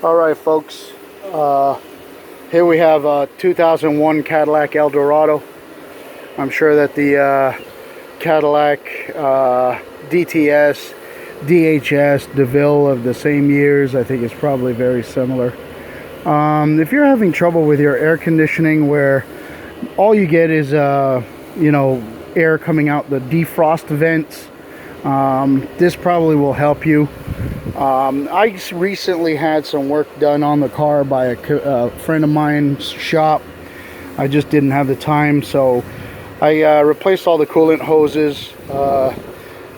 Alright folks, here we have a 2001 Cadillac Eldorado. I'm sure that the Cadillac DTS, DHS, DeVille of the same years, I think it's probably very similar. If you're having trouble with your air conditioning where all you get is air coming out the defrost vents, this probably will help you. I recently had some work done on the car by a friend of mine's shop. I just didn't have the time, so I replaced all the coolant hoses,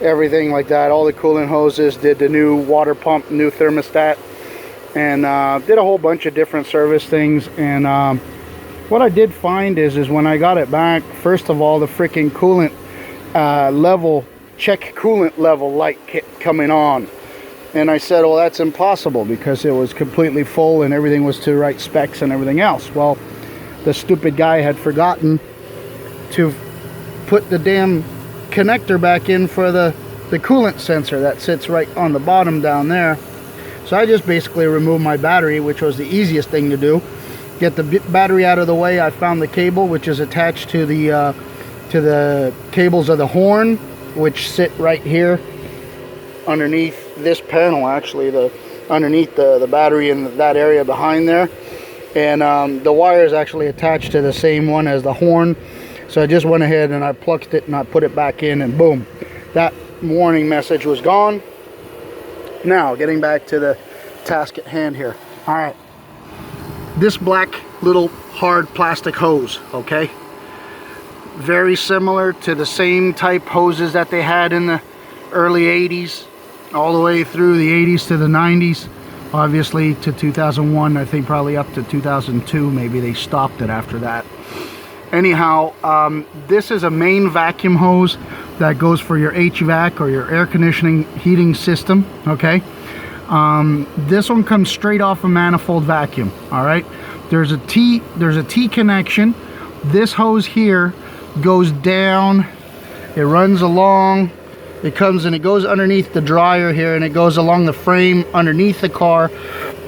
everything like that, all the coolant hoses, did the new water pump, new thermostat, and did a whole bunch of different service things. And what I did find is when I got it back, first of all, the freaking coolant level, check coolant level light kept coming on. And I said, well, that's impossible because it was completely full and everything was to the right specs and everything else. Well, the stupid guy had forgotten to put the damn connector back in for the coolant sensor that sits right on the bottom down there. So I just basically removed my battery, which was the easiest thing to do. Get the battery out of the way. I found the cable, which is attached to the cables of the horn, which sit right here underneath this panel, actually, underneath the battery in that area behind there. And the wire is actually attached to the same one as the horn. So I just went ahead and I plucked it and I put it back in, and boom, that warning message was gone. Now getting back to the task at hand here. All right, this black little hard plastic hose, okay, very similar to the same type hoses that they had in the early 80s all the way through the 80s to the 90s, obviously to 2001. I think probably up to 2002 maybe they stopped it after that. Anyhow, this is a main vacuum hose that goes for your HVAC or your air conditioning heating system, okay. This one comes straight off a manifold vacuum. All right, there's a T connection. This hose here goes down, it runs along, it comes and it goes underneath the dryer here, and it goes along the frame underneath the car.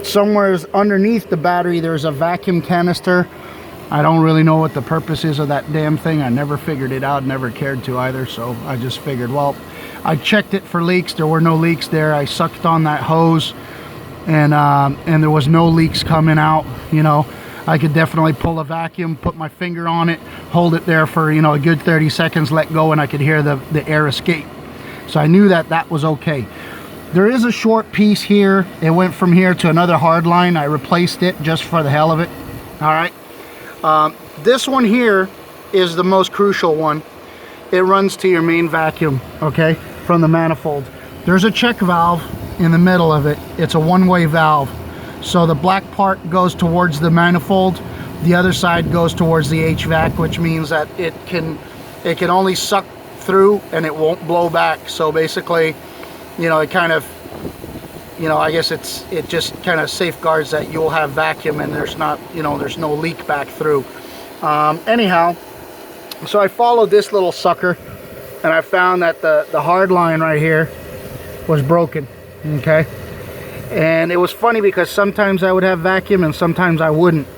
Somewhere underneath the battery there's a vacuum canister. I don't really know what the purpose is of that damn thing. I never figured it out, never cared to either, so I just figured, well, I checked it for leaks. There were no leaks there. I sucked on that hose and there was no leaks coming out. You know, I could definitely pull a vacuum, put my finger on it, hold it there for, a good 30 seconds, let go, and I could hear the air escape. So I knew that was okay. There is a short piece here. It went from here to another hard line. I replaced it just for the hell of it. All right. This one here is the most crucial one. It runs to your main vacuum, okay, from the manifold. There's a check valve in the middle of it. It's a one-way valve. So the black part goes towards the manifold. The other side goes towards the HVAC, which means that it can only suck through and it won't blow back. So basically, it kind of, I guess it just kind of safeguards that you'll have vacuum and there's not, there's no leak back through. Anyhow, so I followed this little sucker and I found that the hard line right here was broken, okay? And it was funny because sometimes I would have vacuum and sometimes I wouldn't.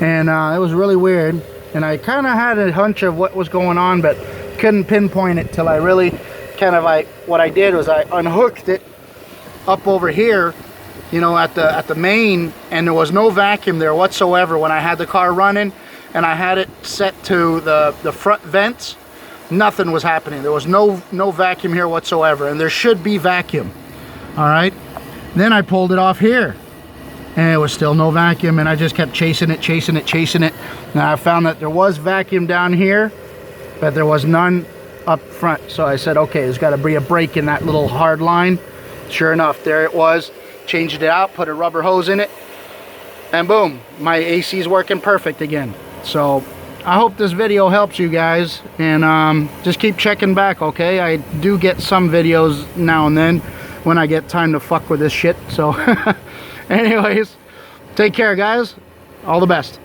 And it was really weird. And I kind of had a hunch of what was going on, but couldn't pinpoint it till I really what I did was I unhooked it up over here, at the main, and there was no vacuum there whatsoever when I had the car running and I had it set to the front vents. Nothing was happening. There was no vacuum here whatsoever, and there should be vacuum. All right, then I pulled it off here and it was still no vacuum, and I just kept chasing it. Now I found that there was vacuum down here, but there was none up front. So I said, okay, there's got to be a break in that little hard line. Sure enough, there it was. Changed it out, put a rubber hose in it, and boom, my AC is working perfect again. So I hope this video helps you guys, and just keep checking back, okay? I do get some videos now and then when I get time to fuck with this shit. So anyways, take care, guys. All the best.